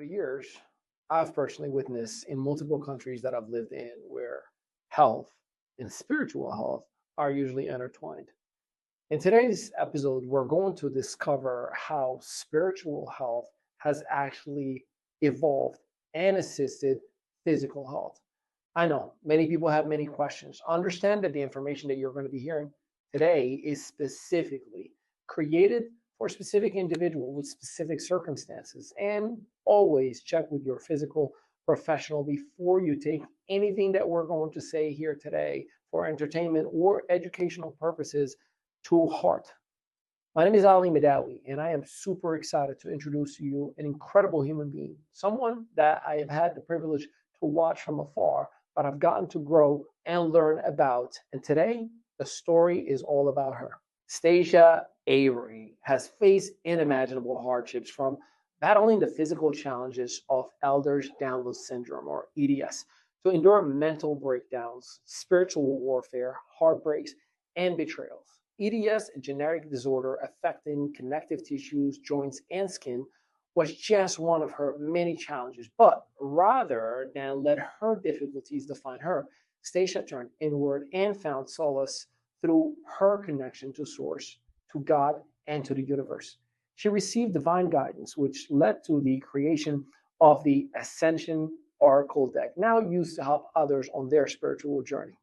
the years, I've personally witnessed in multiple countries that I've lived in where health and spiritual health are usually intertwined. In today's episode, we're going to discover how spiritual health has actually evolved and assisted physical health. I know many people have many questions. Understand that the information that you're going to be hearing today is specifically created for a specific individual with specific circumstances. And always check with your physical professional before you take anything that we're going to say here today for entertainment or educational purposes to heart. My name is Ali Madawi, and I am super excited to introduce to you an incredible human being, someone that I have had the privilege to watch from afar, but I've gotten to grow and learn about. And today, the story is all about her. Stashia Avery has faced unimaginable hardships from battling the physical challenges of Ehlers Danlos Syndrome, or EDS, to endure mental breakdowns, spiritual warfare, heartbreaks, and betrayals. EDS, a genetic disorder affecting connective tissues, joints, and skin, was just one of her many challenges. But rather than let her difficulties define her, Stashia turned inward and found solace through her connection to Source, to God, and to the universe. She received divine guidance, which led to the creation of the Ascension Oracle deck, now used to help others on their spiritual journey.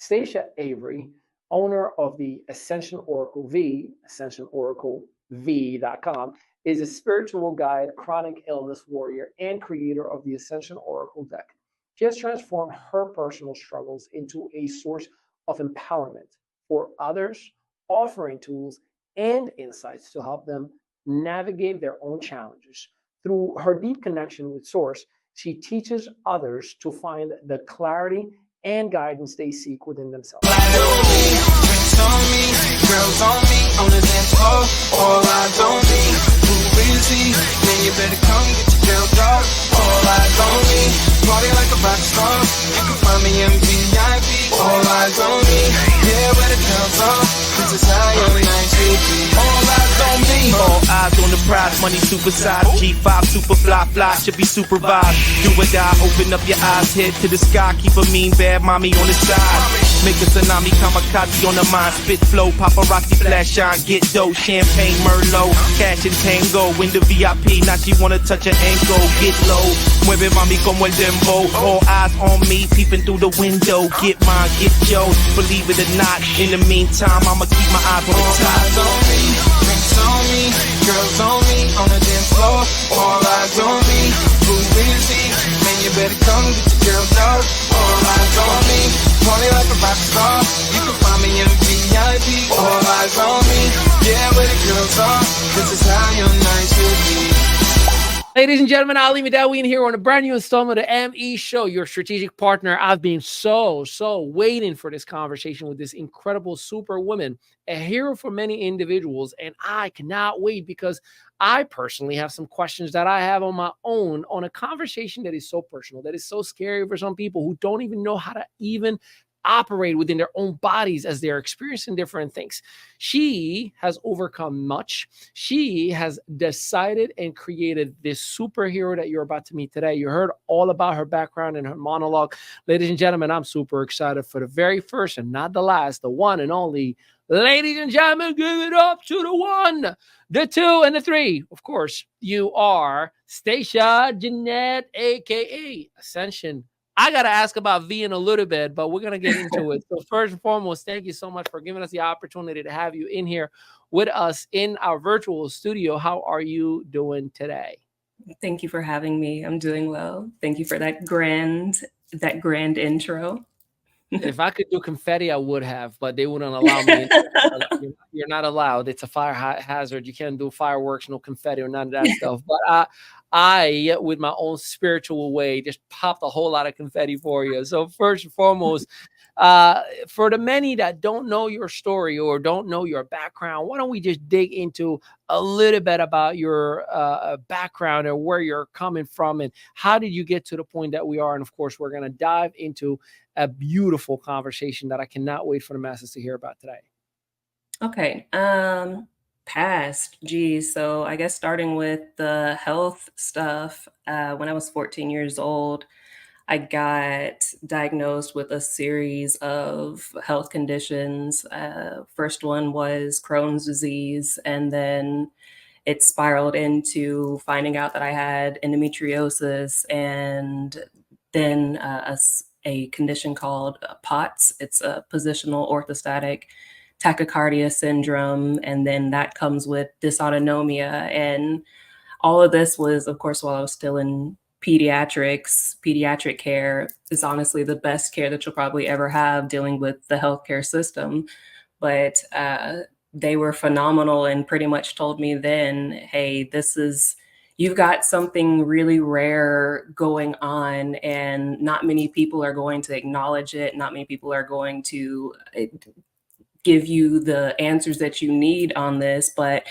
Stashia Avery, owner of the Ascension Oracle V, AscensionOracleV.com, is a spiritual guide, chronic illness warrior, and creator of the Ascension Oracle deck. She has transformed her personal struggles into a source of empowerment for others, offering tools and insights to help them navigate their own challenges. Through her deep connection with Source, she teaches others to find the clarity and guidance they seek within themselves. Girls on me, on the dance floor, all eyes on me. Who is he? Man, you better come get your girl dog. All eyes on me, party like a rock star. You can find me in VIP. All eyes on me, yeah, where the girls are. This is how your night should be. All eyes on me, all eyes on the prize. Money supersized, G5 super fly, should be supervised. Do or die, open up your eyes, head to the sky. Keep a mean bad mommy on the side. Make a tsunami, kamikaze on the mind. Spit flow, paparazzi flash shine. Get dough, champagne, Merlot. Cash and tango, in the VIP. Now she wanna touch her ankle. Get low, mueve mami como el dembow. All eyes on me, peeping through the window. Get mine, get yours, believe it or not. In the meantime, I'ma keep my eyes on the top. All eyes on me, drinks on me, girls on me, on the dance floor. All eyes on me, who is he? Man, you better come get your girl dog. All eyes on me, party like a rock star. You can find me in VIP. All eyes on me, yeah, where the girls are. This is how your night should be. Ladies and gentlemen, Ali Madawi here on a brand new installment of the ME Show, your strategic partner. I've been so waiting for this conversation with this incredible superwoman, a hero for many individuals, and I cannot wait because I personally have some questions that I have on my own on a conversation that is so personal, that is so scary for some people who don't even know how to even operate within their own bodies as they're experiencing different things. She has overcome much. She has decided and created this superhero that you're about to meet today. You heard all about her background and her monologue. Ladies and gentlemen, I'm super excited for the very first and not the last, the one and only. Ladies and gentlemen, give it up to the one, the two, and the three. Of course, you are Stashia Jeanette, a.k.a. Ascension. I got to ask about V in a little bit, but we're going to get into it. So first and foremost, thank you so much for giving us the opportunity to have you in here with us in our virtual studio. How are you doing today? Thank you for having me. I'm doing well. Thank you for that grand intro. If I could do confetti, I would have, but they wouldn't allow me. You're not allowed. It's a fire hazard. You can't do fireworks, no confetti or none of that stuff. But I, with my own spiritual way, just popped a whole lot of confetti for you. So first and foremost, for the many that don't know your story or don't know your background, why don't we just dig into a little bit about your background and where you're coming from and how did you get to the point that we are? And of course, we're going to dive into a beautiful conversation that I cannot wait for the masses to hear about today. Okay. past, geez, so I guess starting with the health stuff, when I was 14 years old, I got diagnosed with a series of health conditions. First one was Crohn's disease, and then it spiraled into finding out that I had endometriosis, and then a condition called POTS. It's a positional orthostatic tachycardia syndrome, and then that comes with dysautonomia. And all of this was, of course, while I was still in pediatrics. Pediatric care is honestly the best care that you'll probably ever have dealing with the healthcare system. But they were phenomenal and pretty much told me then, hey, you've got something really rare going on, and not many people are going to acknowledge it. Not many people are going to give you the answers that you need on this. But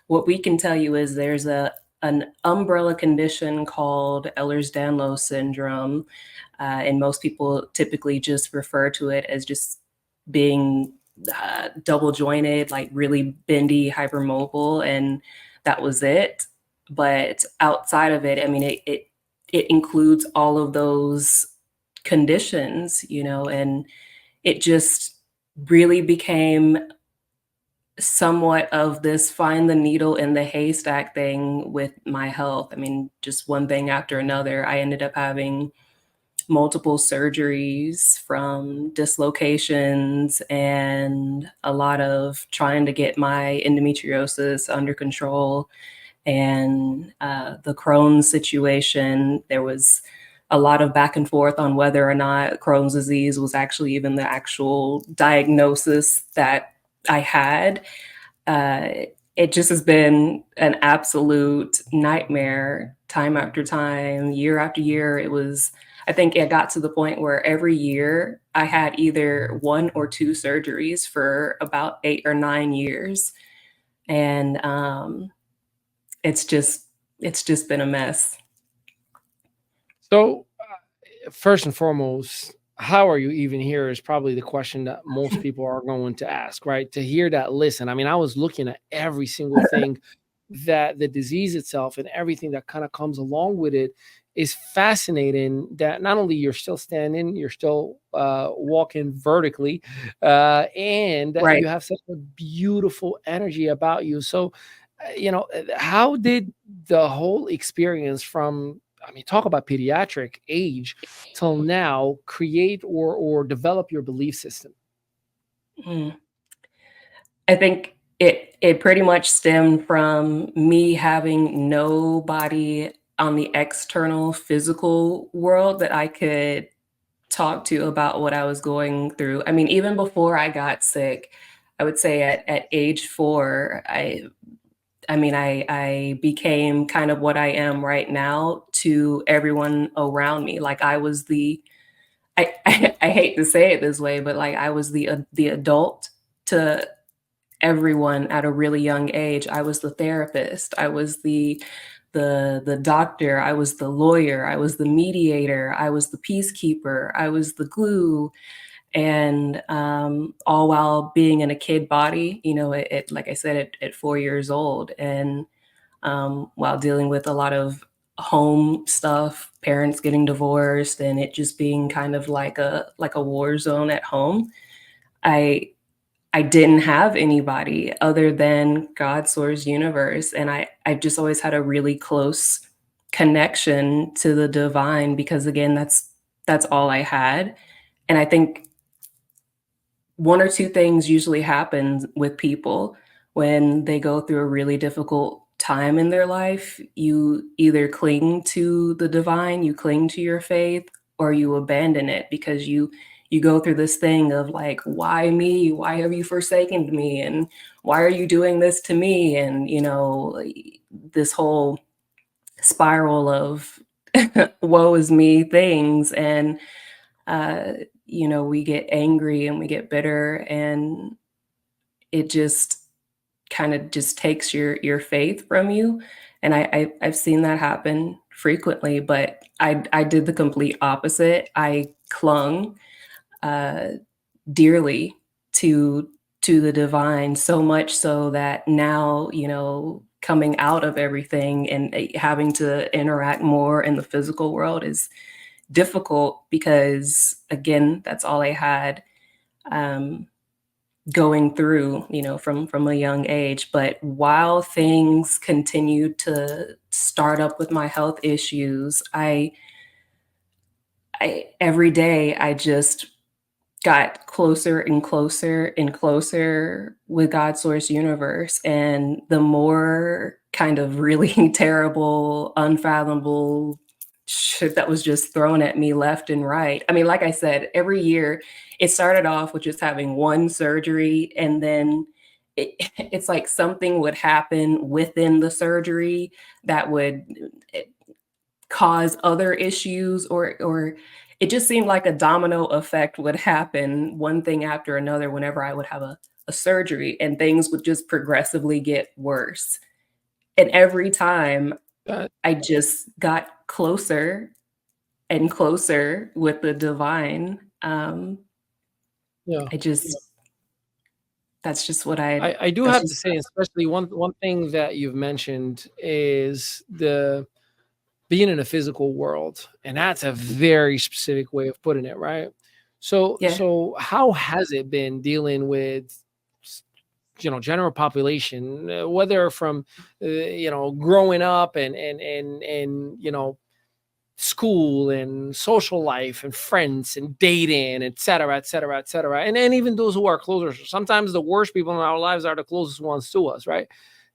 what we can tell you is there's an umbrella condition called Ehlers Danlos Syndrome, and most people typically just refer to it as just being double jointed, like really bendy, hypermobile, and that was it. But outside of it, I mean, it includes all of those conditions, and it just really became somewhat of this find the needle in the haystack thing with my health. I mean, just one thing after another. I ended up having multiple surgeries, from dislocations and a lot of trying to get my endometriosis under control, and the Crohn's situation. There was a lot of back and forth on whether or not Crohn's disease was actually even the actual diagnosis that I had. Uh, it just has been an absolute nightmare time after time, year after year. I think it got to the point where every year I had either one or two surgeries for about 8 or 9 years. And it's just, it's just been a mess. So, first and foremost, how are you even here is probably the question that most people are going to ask, right? To hear that, listen, I mean, I was looking at every single thing that the disease itself and everything that kind of comes along with it is fascinating. That not only you're still standing, you're still walking vertically, and that Right. you have such a beautiful energy about you. So, how did the whole experience from, I mean, talk about pediatric age till now create or develop your belief system? Mm. I think it pretty much stemmed from me having nobody on the external physical world that I could talk to about what I was going through. I mean, even before I got sick, I would say at age 4, I became kind of what I am right now to everyone around me. Like I was the I hate to say it this way, but like I was the adult to everyone at a really young age. I was the therapist. I was the doctor. I was the lawyer. I was the mediator. I was the peacekeeper. I was the glue. And all while being in a kid body, like I said, at 4 years old, and while dealing with a lot of home stuff, parents getting divorced, and it just being kind of like a war zone at home. I I didn't have anybody other than God, source, universe, and I've just always had a really close connection to the divine, because again, that's all I had. And I think one or two things usually happen with people when they go through a really difficult time in their life. You either cling to the divine, you cling to your faith, or you abandon it, because you go through this thing of like, why me? Why have you forsaken me? And why are you doing this to me? And this whole spiral of woe is me things. And uh, we get angry and we get bitter, and it just kind of just takes your faith from you. And I've seen that happen frequently, but I did the complete opposite. I clung uh, dearly to to the divine, so much so that now, coming out of everything and having to interact more in the physical world is difficult because, again, that's all I had um, going through, from a young age. But while things continued to start up with my health issues, I every day I just got closer and closer and closer with God source universe. And the more kind of really terrible, unfathomable shit that was just thrown at me left and right. I mean, like I said, every year it started off with just having one surgery, and then it's like something would happen within the surgery that would cause other issues, or it just seemed like a domino effect would happen, one thing after another, whenever I would have a surgery, and things would just progressively get worse. And every time Uh, I just got closer and closer with the divine. yeah. I just that's just what I do that's have to just say, especially one thing that you've mentioned is the being in a physical world, and that's a very specific way of putting it, right? So yeah. how has it been dealing with general population, whether from growing up and school and social life and friends and dating, et cetera, et cetera, et cetera. And even those who are closer. Sometimes the worst people in our lives are the closest ones to us, right?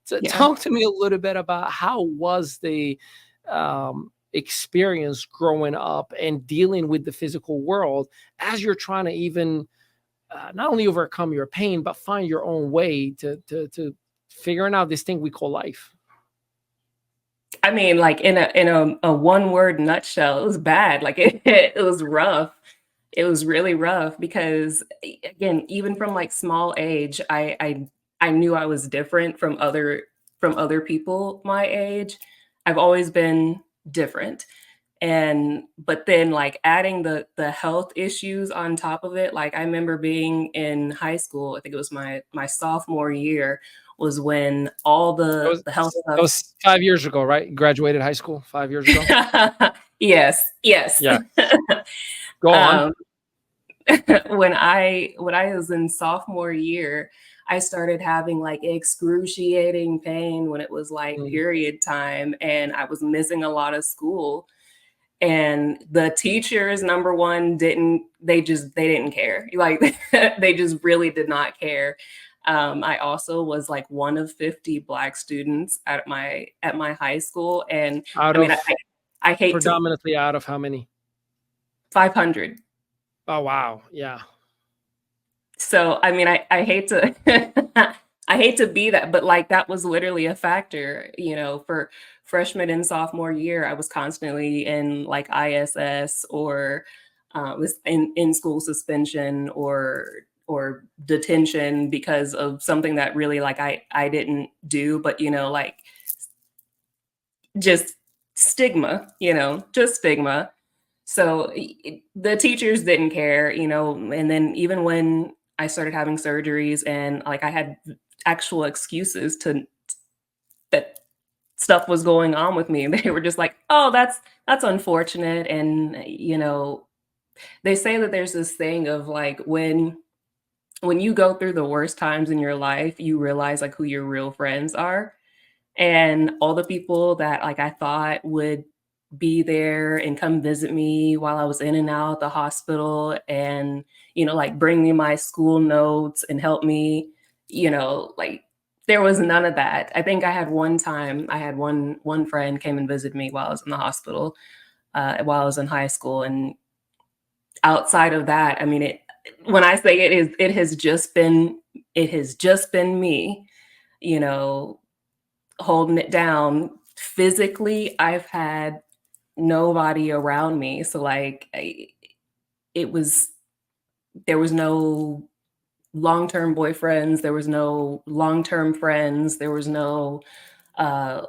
So Yeah. talk to me a little bit about how was the experience growing up and dealing with the physical world as you're trying to even not only overcome your pain, but find your own way to figuring out this thing we call life. I mean, like in a one word nutshell, it was bad. Like it was rough. It was really rough because, again, even from like small age, I knew I was different from other people my age. I've always been different. And but then, like, adding the health issues on top of it, like I remember being in high school, I think it was my sophomore year, was when all That the was health that stuff. was 5 years ago, right? You graduated high school 5 years ago. Yes, yes. Yeah. Go on. um, when I was in sophomore year, I started having like excruciating pain when it was like Mm. period time, and I was missing a lot of school. And the teachers, number one, they didn't care. Like they just really did not care. I also was like one of 50 Black students at my high school, and Out I mean, of I hate to predominantly out of how many? 500. Oh, wow. Yeah. So I mean, I hate to I hate to be that, but like that was literally a factor, for freshman and sophomore year. I was constantly in like ISS, or was in school suspension, or detention because of something that really like I didn't do, but like just stigma, just stigma. So the teachers didn't care, and then even when I started having surgeries and like I had actual excuses to that stuff was going on with me, they were just like, "Oh, that's unfortunate." And they say that there's this thing of like when you go through the worst times in your life, you realize like who your real friends are. And all the people that like I thought would be there and come visit me while I was in and out the hospital, and like bring me my school notes and help me, like there was none of that. I think I had one friend came and visit me while I was in the hospital, while I was in high school. And outside of that, I mean, when I say it has just been me, you know holding it down. Physically, I've had nobody around me. So like it was there was no long-term boyfriends, there was no long-term friends, uh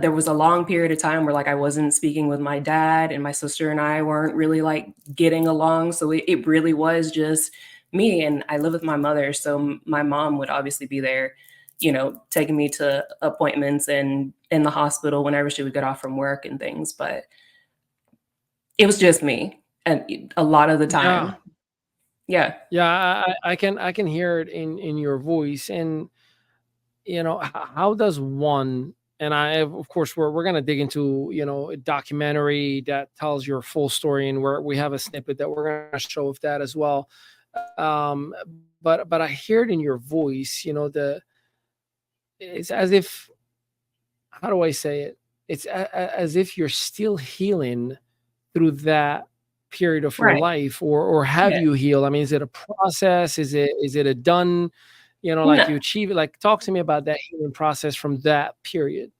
there was a long period of time where like I wasn't speaking with my dad, and my sister and I weren't really like getting along. So it really was just me, and I live with my mother, so my mom would obviously be there, taking me to appointments and in the hospital whenever she would get off from work and things. But it was just me, and a lot of the Yeah. time. Yeah. Yeah, I can hear it in your voice. And how does one, and of course we're gonna dig into a documentary that tells your full story, and we have a snippet that we're gonna show of that as well. Um, but I hear it in your voice, it's as if, how do I say it? It's as if you're still healing through that period of your Right. life, or have Yeah. you healed? I mean, is it a process? Is it a done, like No, you achieve it? Like, talk to me about that healing process from that period.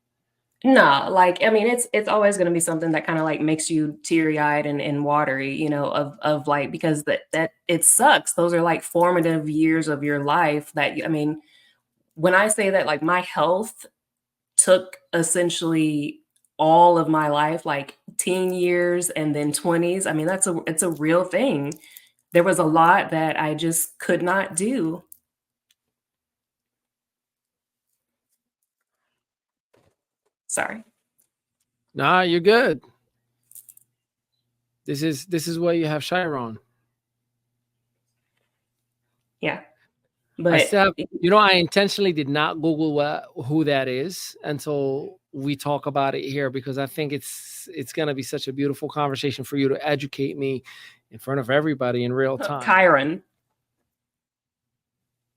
no, like, I mean, it's always gonna be something that kinda, like, makes you teary-eyed and watery, of, like, because that it sucks. Those are, like, formative years of your life that I mean, when I say that, like, my health took essentially all of my life, like, teen years and then 20s, I mean, it's a real thing. There was a lot that I just could not do. Sorry. Nah, you're good. This is why you have Chiron. Yeah. I But still have, I intentionally did not Google who that is until we talk about it here, because I think it's gonna be such a beautiful conversation for you to educate me in front of everybody in real time. Chiron.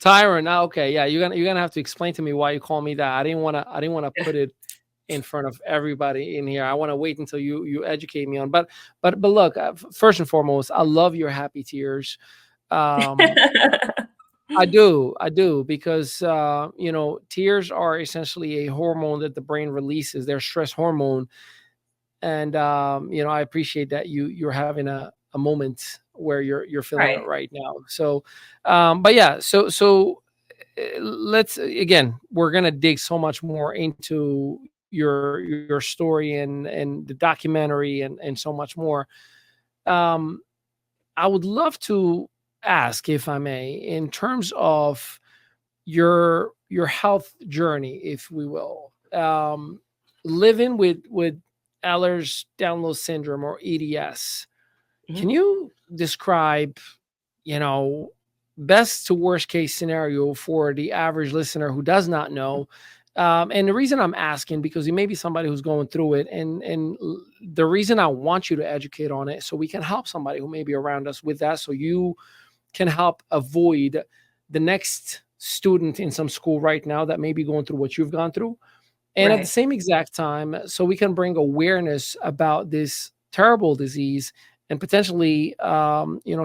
Tyron, okay, yeah, you're gonna have to explain to me why you call me that. I didn't wanna put it in front of everybody in here. I want to wait until you educate me on. But look, first and foremost, I love your happy tears. Um, I do, because tears are essentially a hormone that the brain releases. They're stress hormone, and I appreciate that you're having a moment where you're feeling it Right. right now. So, but yeah, so let's, again, we're gonna dig so much more into your story and the documentary and so much more. Um, I would love to ask, if I may, in terms of your health journey, if we will, living with Ehlers Danlos Syndrome, or EDS. Can Mhm. you describe, you know, best to worst case scenario for the average listener who does not know? And the reason I'm asking, because you may be somebody who's going through it, and the reason I want you to educate on it, so we can help somebody who may be around us with that, so you can help avoid the next student in some school right now that may be going through what you've gone through. And at the Right. same exact time, so we can bring awareness about this terrible disease, and potentially,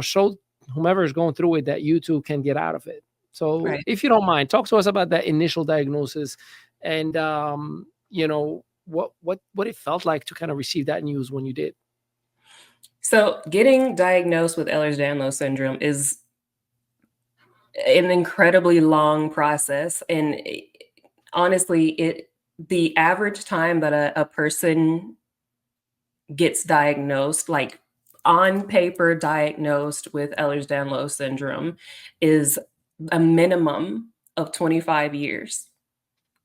show whomever is going through it that you too can get out of it. So, Right. if you don't mind, talk to us about that initial diagnosis, and what it felt like to kind of receive that news when you did. So getting diagnosed with Ehlers-Danlos syndrome is an incredibly long process, and honestly, the average time that a person gets diagnosed, like on paper diagnosed with Ehlers-Danlos syndrome, is a minimum of 25 years.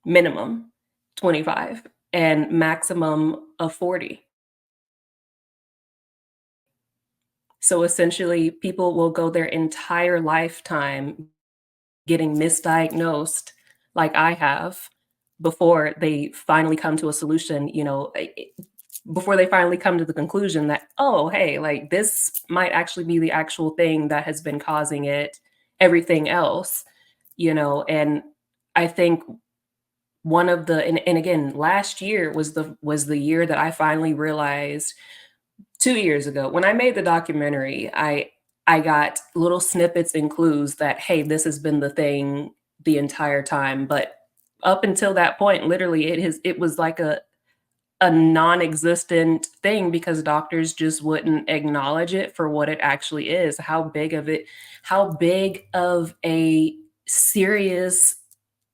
Minimum 25 and maximum of 40. So essentially, people will go their entire lifetime getting misdiagnosed like I have before they finally come to a solution, before they finally come to the conclusion that, oh, hey, like this might actually be the actual thing that has been causing everything else, and I think one of the and again, last year was the year that I finally realized. 2 years ago, when I made the documentary, I got little snippets and clues that, "Hey, this has been the thing the entire time," but up until that point, literally, it was like a non-existent thing because doctors just wouldn't acknowledge it for what it actually is, how big of a serious,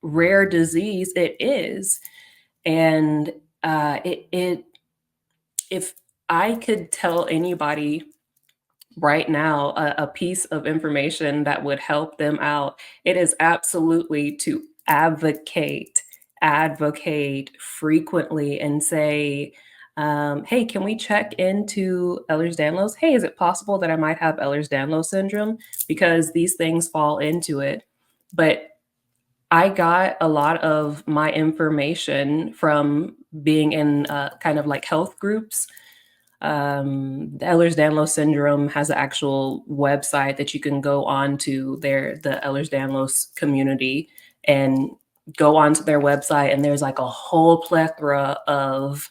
rare disease it is, and, it if I could tell anybody right now a piece of information that would help them out, it is absolutely to advocate frequently and say, hey, can we check into Ehlers Danlos? Hey, is it possible that I might have Ehlers Danlos syndrome? Because these things fall into it. But I got a lot of my information from being in kind of like health groups. The Ehlers Danlos Syndrome has an actual website that you can go on to the Ehlers Danlos community, and go onto their website, and there's like a whole plethora of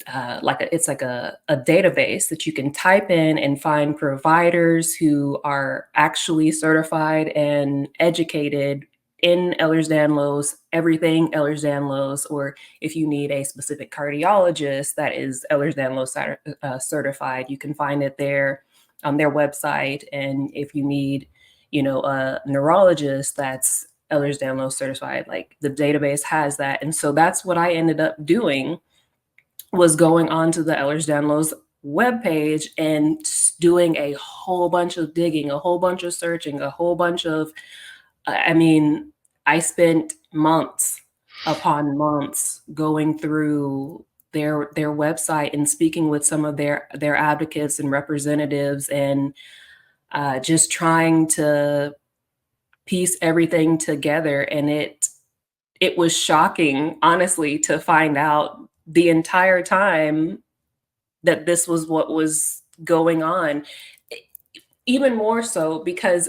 it's like a database that you can type in and find providers who are actually certified and educated in Ehlers-Danlos, everything Ehlers-Danlos, or if you need a specific cardiologist that is Ehlers-Danlos certified, you can find it there on their website. And if you need, a neurologist that's Ehlers-Danlos certified, like the database has that. And so that's what I ended up doing, was going on to the Ehlers Danlos webpage and doing a whole bunch of digging, a whole bunch of searching, a whole bunch of, I spent months upon months going through their website and speaking with some of their advocates and representatives, and just trying to piece everything together. And it was shocking, honestly, to find out the entire time that this was what was going on. Even more so because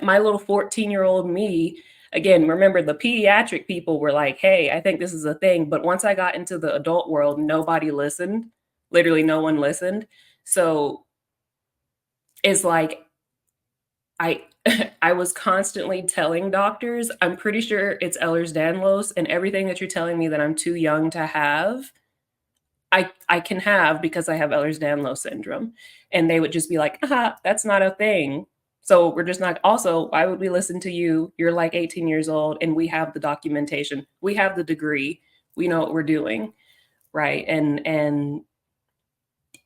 my little 14-year-old me, again, remember the pediatric people were like, hey, I think this is a thing. But once I got into the adult world, nobody listened. Literally no one listened. So it's like, I was constantly telling doctors, I'm pretty sure it's Ehlers-Danlos, and everything that you're telling me that I'm too young to have, I can have because I have Ehlers-Danlos syndrome. And they would just be like, that's not a thing. So we're just not, also, why would we listen to you? You're like 18 years old and we have the documentation. We have the degree. We know what we're doing. Right. And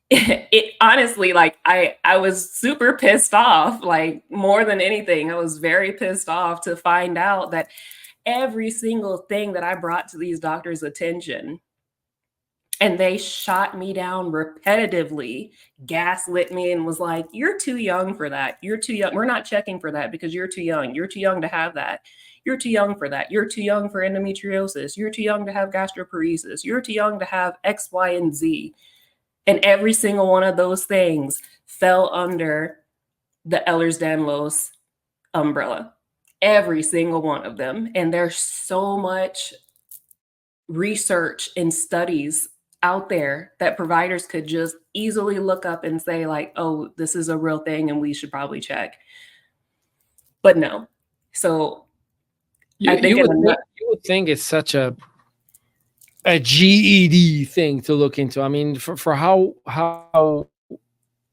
it honestly, like I was super pissed off, like more than anything. I was very pissed off to find out that every single thing that I brought to these doctors' attention, and they shot me down repetitively, gaslit me, and was like, you're too young for that. You're too young. We're not checking for that because you're too young. You're too young to have that. You're too young for that. You're too young for endometriosis. You're too young to have gastroparesis. You're too young to have X, Y, and Z. And every single one of those things fell under the Ehlers-Danlos umbrella. Every single one of them. And there's so much research and studies out there that providers could just easily look up and say like, oh, this is a real thing and we should probably check. But no. So I think you would think it's such a GED thing to look into. I mean, for how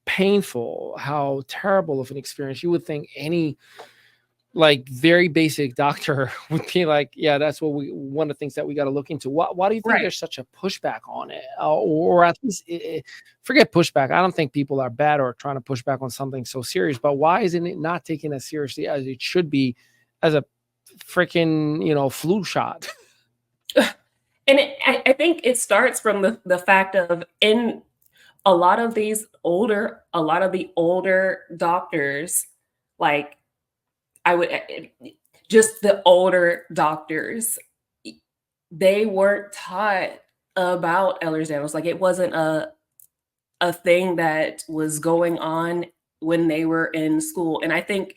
painful, how terrible of an experience, you would think any like very basic doctor would be like, yeah, that's what one of the things that we got to look into. Why do you think there's such a pushback on it? Or at least forget pushback. I don't think people are bad or trying to push back on something so serious, but why isn't it not taken as seriously as it should be as a freaking, flu shot? And I think it starts from the fact of, in a lot of the older doctors, like just the older doctors, they weren't taught about Ehlers-Danlos. Like it wasn't a thing that was going on when they were in school. And I think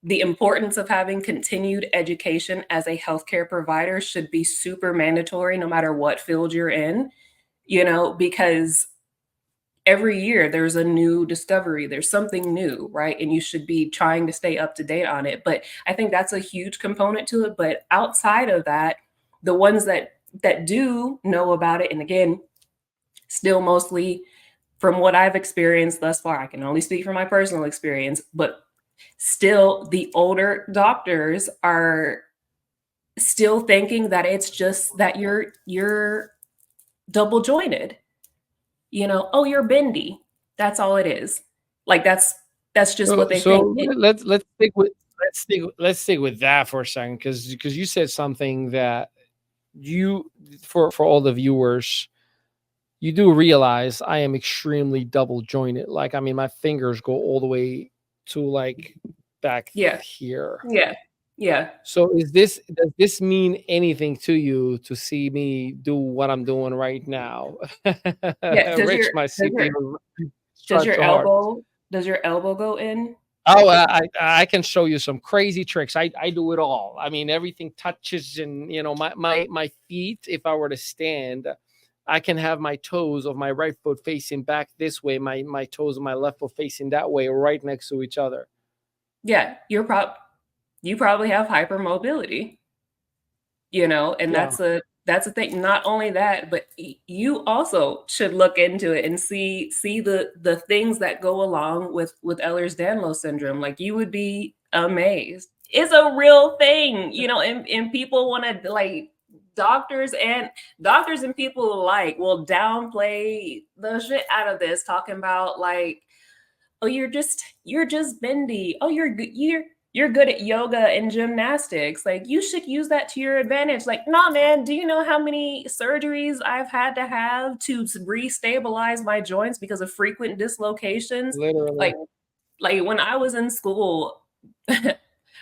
the importance of having continued education as a healthcare provider should be super mandatory no matter what field you're in, because every year there's a new discovery, there's something new, right? And you should be trying to stay up to date on it. But I think that's a huge component to it. But outside of that, the ones that do know about it, and again, still mostly from what I've experienced thus far, I can only speak from my personal experience, but still the older doctors are still thinking that it's just that you're double jointed. Oh, you're bendy. That's all it is. Like that's That's just what So they think. let's stick with that for a second, because you said something that you, for all the viewers, you do realize I am extremely double jointed. Like, I mean, my fingers go all the way to like back Yeah. here. Yeah. Yeah. So does this mean anything to you to see me do what I'm doing right now? Yeah. Rich, my CPU, Does strive your so hard. elbow go in? Oh, I can show you some crazy tricks. I do it all. I mean, everything touches, and my feet. If I were to stand, I can have my toes of my right foot facing back this way, my toes of my left foot facing that way, right next to each other. Yeah, you probably have hypermobility, and Yeah, that's a thing. Not only that, but you also should look into it and see the things that go along with Ehlers Danlos syndrome. Like, you would be amazed. It's a real thing, and people want to, like, doctors and people alike will downplay the shit out of this, talking about, like, oh, you're just bendy. Oh, you're good at yoga and gymnastics. Like, you should use that to your advantage. Like, nah, man, do you know how many surgeries I've had to have to restabilize my joints because of frequent dislocations? literally. Like, when I was in school,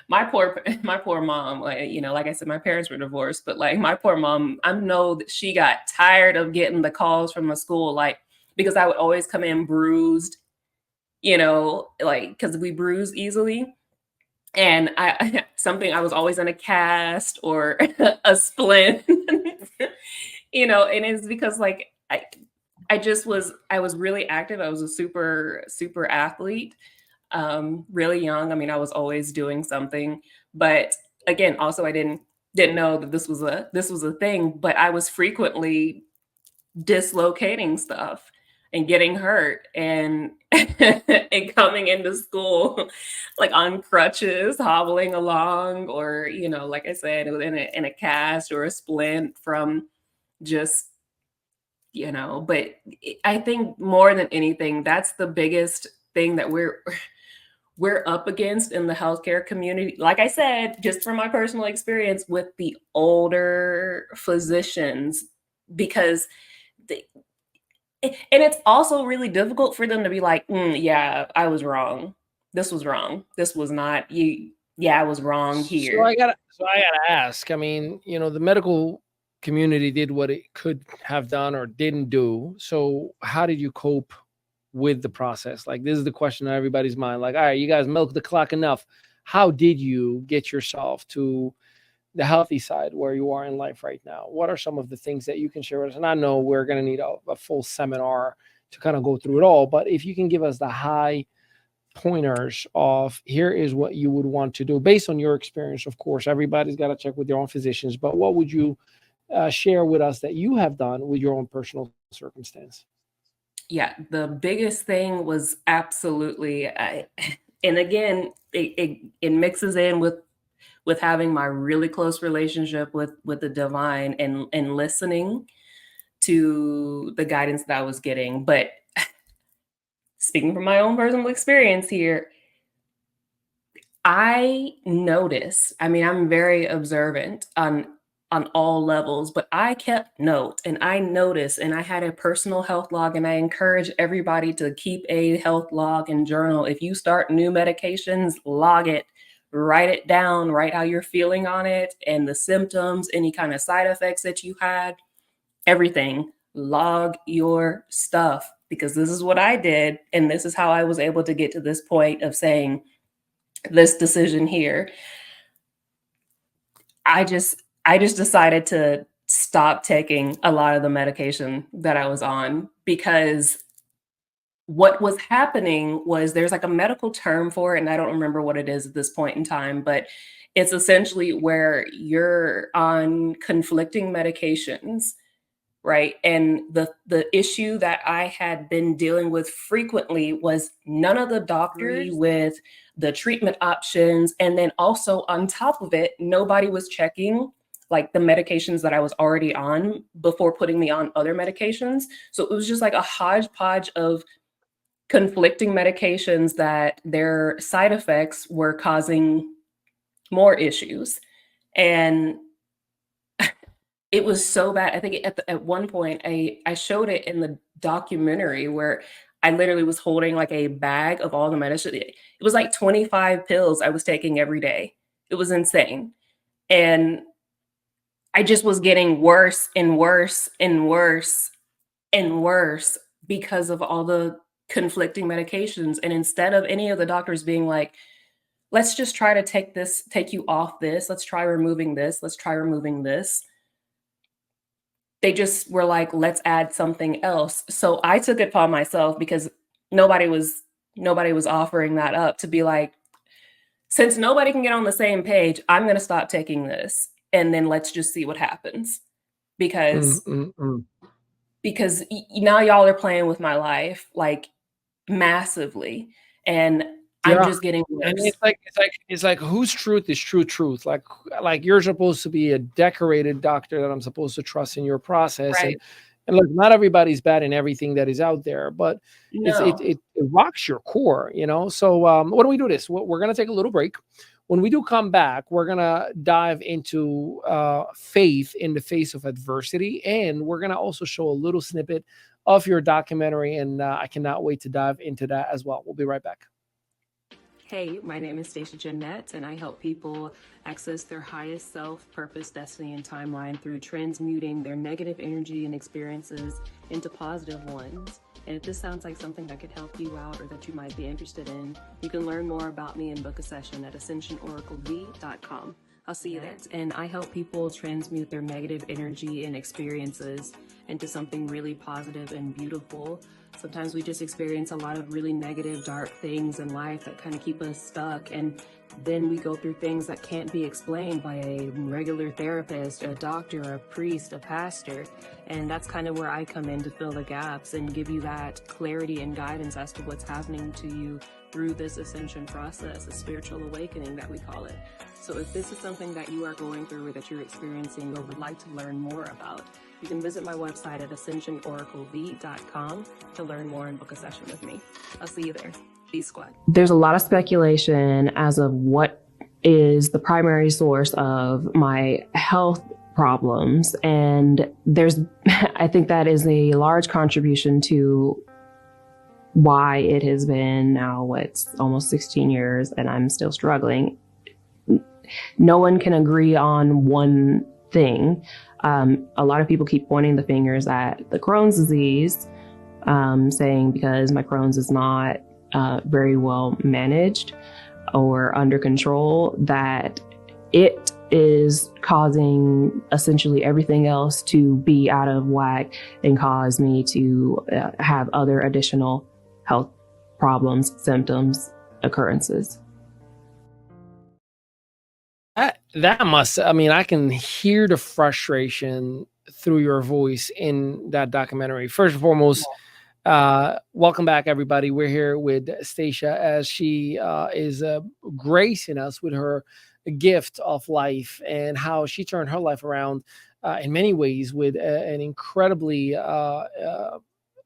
my poor mom, like I said, my parents were divorced, but like my poor mom, I know that she got tired of getting the calls from the school, like, because I would always come in bruised, like, because we bruise easily. And something, I was always in a cast or a splint, and it's because, like, I was really active. I was a super, super athlete, really young. I mean, I was always doing something, but again, also I didn't know that this was a thing, but I was frequently dislocating stuff and getting hurt and and coming into school like on crutches, hobbling along, or like I said, in a cast or a splint from just but I think more than anything, that's the biggest thing that we're up against in the healthcare community. Like I said, just from my personal experience with the older physicians, because they, and it's also really difficult for them to be like, yeah, I was wrong. This was wrong. This was not you. Yeah, I was wrong So here. I gotta ask. I mean, the medical community did what it could have done or didn't do. So how did you cope with the process? Like, this is the question on everybody's mind. Like, all right, you guys milked the clock enough. How did you get yourself to the healthy side where you are in life right now? What are some of the things that you can share with us? And I know we're going to need a full seminar to kind of go through it all, but if you can give us the high pointers of, here is what you would want to do based on your experience. Of course, everybody's got to check with their own physicians, but what would you share with us that you have done with your own personal circumstance? Yeah, the biggest thing was absolutely, and again, it mixes in with having my really close relationship with the divine, and listening to the guidance that I was getting. But speaking from my own personal experience here, I mean, I'm very observant on all levels, but I kept note, and I noticed, and I had a personal health log, and I encourage everybody to keep a health log and journal. If you start new medications, log it, write it down, write how you're feeling on it and the symptoms, any kind of side effects that you had, everything. Log your stuff, because this is what I did, and this is how I was able to get to this point of saying this decision here. I just decided to stop taking a lot of the medication that I was on, because what was happening was, there's like a medical term for it, and I don't remember what it is at this point in time, but it's essentially where you're on conflicting medications, right? And the issue that I had been dealing with frequently was none of the doctors with the treatment options, and then also on top of it, nobody was checking like the medications that I was already on before putting me on other medications. So it was just like a hodgepodge of conflicting medications that their side effects were causing more issues. And it was so bad. I think at one point I showed it in the documentary where I literally was holding like a bag of all the medicine. It was like 25 pills I was taking every day. It was insane. And I just was getting worse and worse and worse and worse because of all the conflicting medications. And instead of any of the doctors being like, let's just try to take you off this, let's try removing this, let's try removing this, they just were like, let's add something else. So I took it upon myself, because nobody was offering that up, to be like, since nobody can get on the same page, I'm going to stop taking this, and then let's just see what happens. Because now y'all are playing with my life like massively, and I'm just getting worse. And it's like whose truth is true truth? Like you're supposed to be a decorated doctor that I'm supposed to trust in your process. Right. And look, not everybody's bad in everything that is out there, but No. it rocks your core, you know? So what do we do this? We're going to take a little break. When we do come back, we're going to dive into faith in the face of adversity. And we're going to also show a little snippet of your documentary. And I cannot wait to dive into that as well. We'll be right back. Hey, my name is Stashia, and I help people access their highest self, purpose, destiny, and timeline through transmuting their negative energy and experiences into positive ones. And if this sounds like something that could help you out or that you might be interested in, you can learn more about me and book a session at ascensionoraclev.com. I'll see you there. And I help people transmute their negative energy and experiences into something really positive and beautiful. Sometimes we just experience a lot of really negative, dark things in life that kind of keep us stuck. And then we go through things that can't be explained by a regular therapist, a doctor, a priest, a pastor. And that's kind of where I come in to fill the gaps and give you that clarity and guidance as to what's happening to you through this ascension process, a spiritual awakening that we call it. So if this is something that you are going through or that you're experiencing or would like to learn more about, you can visit my website at ascensionoraclev.com to learn more and book a session with me. I'll see you there. B Squad. There's a lot of speculation as of what is the primary source of my health problems. And I think that is a large contribution to why it has been now, almost 16 years, and I'm still struggling. No one can agree on one thing. A lot of people keep pointing the fingers at the Crohn's disease, saying because my Crohn's is not very well managed or under control, that it is causing essentially everything else to be out of whack and cause me to have other additional health problems, symptoms, occurrences. I can hear the frustration through your voice in that documentary. First and foremost, welcome back, everybody. We're here with Stashia as she is gracing us with her gift of life and how she turned her life around in many ways with an incredibly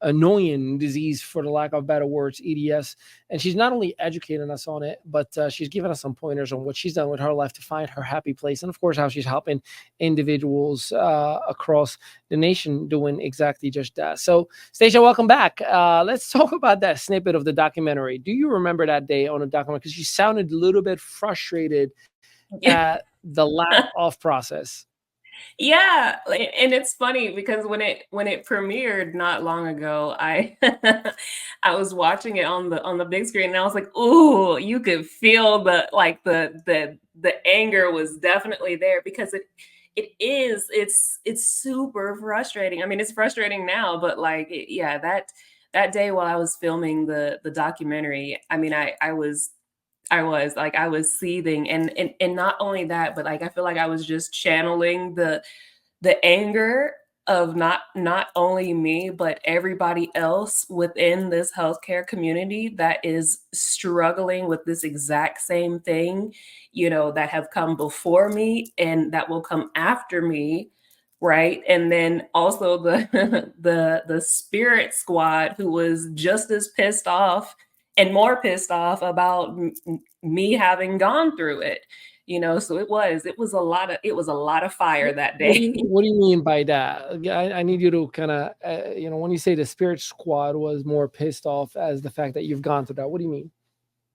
annoying disease, for the lack of better words, EDS. And she's not only educating us on it, but she's giving us some pointers on what she's done with her life to find her happy place. And of course, how she's helping individuals across the nation doing exactly just that. So Stashia, welcome back. Let's talk about that snippet of the documentary. Do you remember that day on the documentary? Because you sounded a little bit frustrated at the lack of process. Yeah, and it's funny because when it premiered not long ago, I I was watching it on the big screen, and I was like, "Ooh!" You could feel the anger was definitely there, because it's super frustrating. I mean, it's frustrating now, but that day while I was filming the documentary, I mean, I was seething, and not only that, but I feel like I was just channeling the anger of not only me, but everybody else within this healthcare community that is struggling with this exact same thing, that have come before me and that will come after me, right? And then also the the spirit squad, who was just as pissed off and more pissed off about me having gone through it. So it was a lot of fire that What do day. you what do you mean by that? I need you to kind of when you say the spirit squad was more pissed off as the fact that you've gone through that. What do you mean?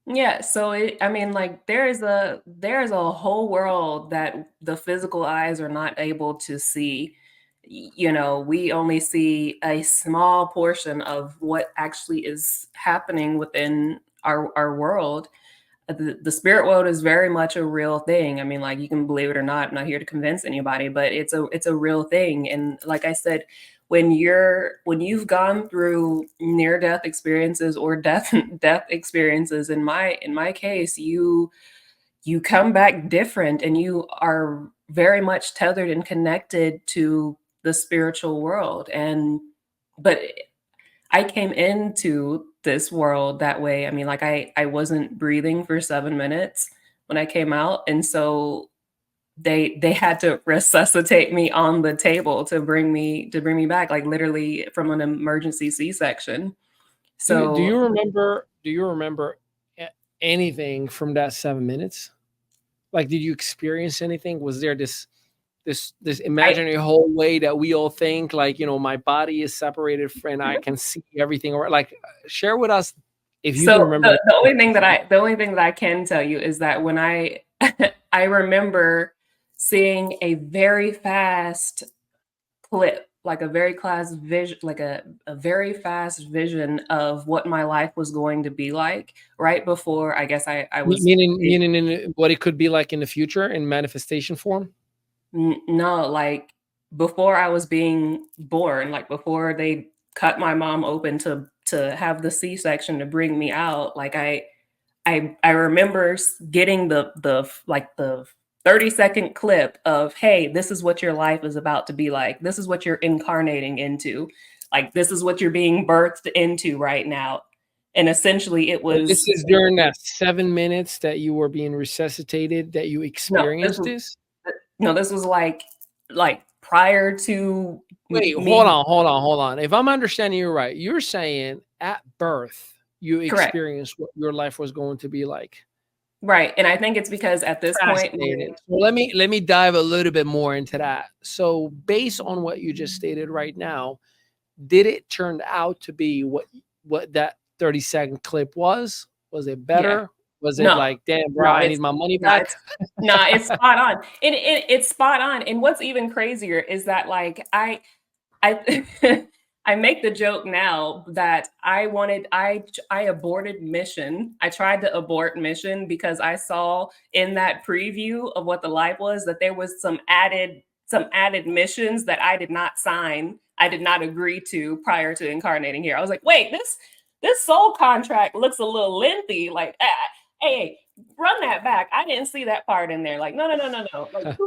Yeah, so I mean, like, there's a whole world that the physical eyes are not able to see. We only see a small portion of what actually is happening within our world. The spirit world is very much a real thing. I mean, like, you can believe it or not. I'm not here to convince anybody, but it's a real thing. And like I said, when you've gone through near death experiences or death experiences, in my case, you come back different, and you are very much tethered and connected to the spiritual world. But I came into this world that way. I mean, like, I wasn't breathing for 7 minutes when I came out, and so they had to resuscitate me on the table to bring me back, like, literally from an emergency C-section. Do you So remember anything from that 7 minutes? Like, did you experience anything? Was there this I imaginary whole way that we all think, like, my body is separated and I can see everything, or like, share with us if you can so remember. the only thing that I can tell you is that when I I remember seeing a very fast clip, like a very fast vision, like a very fast vision of what my life was going to be like right before, I guess, I was. Meaning in what it could be like in the future in manifestation form. No, like, before I was being born, like, before they cut my mom open to have the C-section to bring me out, like, I remember getting the 30-second clip of, hey, this is what your life is about to be like. This is what you're incarnating into. Like, this is what you're being birthed into right now. And essentially it So this was is during that 7 minutes that you were being resuscitated that you no, this experienced was this. no, this was like prior to Wait, hold me. on, hold on, hold on. If I'm understanding you right, you're saying at birth you Correct. experienced what your life was going to be like. Right. And I think it's because at this point, Fascinating. So let me dive a little bit more into that. So based on what you just stated right now, did it turn out to be what that 30-second clip was? Was it yeah. better? Was it No, like, damn, bro, no, I need my money no, back? it's no, it's spot on. It's spot on. And what's even crazier is that, like, I I make the joke now that I aborted mission. I tried to abort mission because I saw in that preview of what the life was that there was some added missions that I did not sign. I did not agree to prior to incarnating here. I was like, wait, this soul contract looks a little lengthy. Like, hey, run that back. I didn't see that part in there. Like, no, no, no, no, no. Like,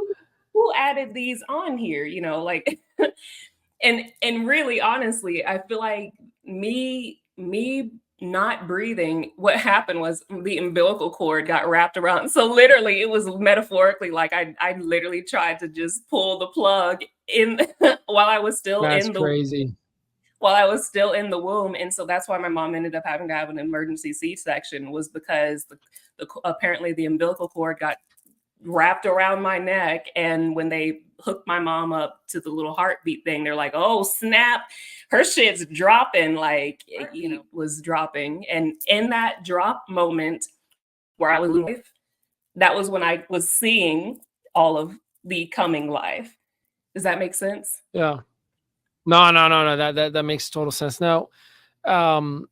who added these on here? Like, and really, honestly, I feel like me not breathing, what happened was the umbilical cord got wrapped around. So literally, it was metaphorically like I literally tried to just pull the plug in while I was still That's in the crazy. while I was still in the womb. And so that's why my mom ended up having to have an emergency C-section, was because apparently the umbilical cord got wrapped around my neck. And when they hooked my mom up to the little heartbeat thing, they're like, oh, snap, her shit's dropping. Like, was dropping. And in that drop moment where I was life, that was when I was seeing all of the coming life. Does that make sense? Yeah. No. That makes total sense. Now, um,